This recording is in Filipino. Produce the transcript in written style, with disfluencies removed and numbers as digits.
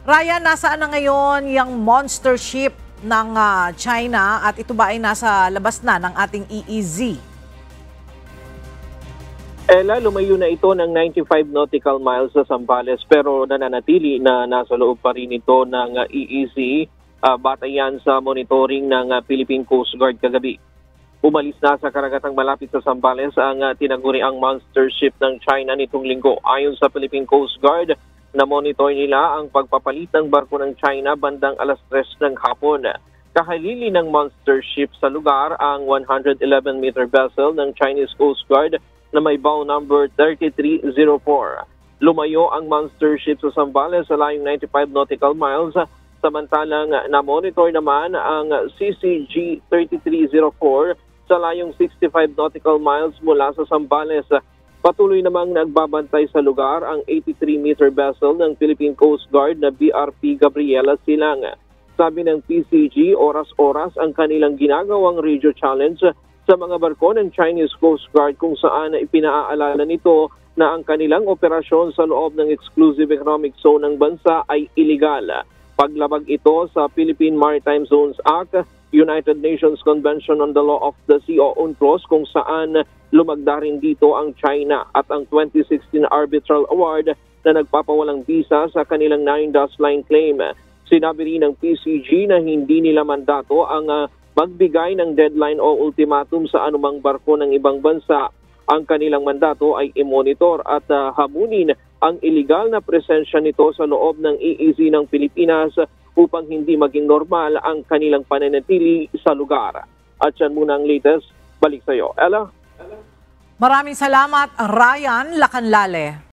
Ryan, nasaan na ngayon yung monster ship ng China at ito ba ay nasa labas na ng ating EEZ? Ella, lumayo na ito ng 95 nautical miles sa Zambales pero nananatili na nasa loob pa rin ito ng EEZ batayan sa monitoring ng Philippine Coast Guard kagabi. Umalis na sa karagatang malapit sa Zambales ang tinaguriang monster ship ng China nitong linggo. Ayon sa Philippine Coast Guard, na-monitor nila ang pagpapalit ng barko ng China bandang alas 3 ng hapon. Kahalili ng monster ship sa lugar ang 111-meter vessel ng Chinese Coast Guard na may bow number 3304. Lumayo ang monster ship sa Zambales sa layong 95 nautical miles, samantalang na-monitor naman ang CCG 3304 sa layong 65 nautical miles mula sa Zambales. Patuloy namang nagbabantay sa lugar ang 83-meter vessel ng Philippine Coast Guard na BRP Gabriela Silang. Sabi ng PCG, oras-oras ang kanilang ginagawang radio challenge sa mga barko ng Chinese Coast Guard kung saan ipinaaalala nito na ang kanilang operasyon sa loob ng Exclusive Economic Zone ng bansa ay iligal. Paglabag ito sa Philippine Maritime Zones Act, United Nations Convention on the Law of the Sea o UNCLOS kung saan lumagda rin dito ang China at ang 2016 Arbitral Award na nagpapawalang visa sa kanilang 9-dash line claim. Sinabi rin ng PCG na hindi nila mandato ang magbigay ng deadline o ultimatum sa anumang barko ng ibang bansa. Ang kanilang mandato ay i-monitor at hamunin ang iligal na presensya nito sa loob ng EEZ ng Pilipinas upang hindi maging normal ang kanilang pananatili sa lugar. At yan muna ang latest. Balik sa iyo, Ella. Maraming salamat, Ryan Lacanlale.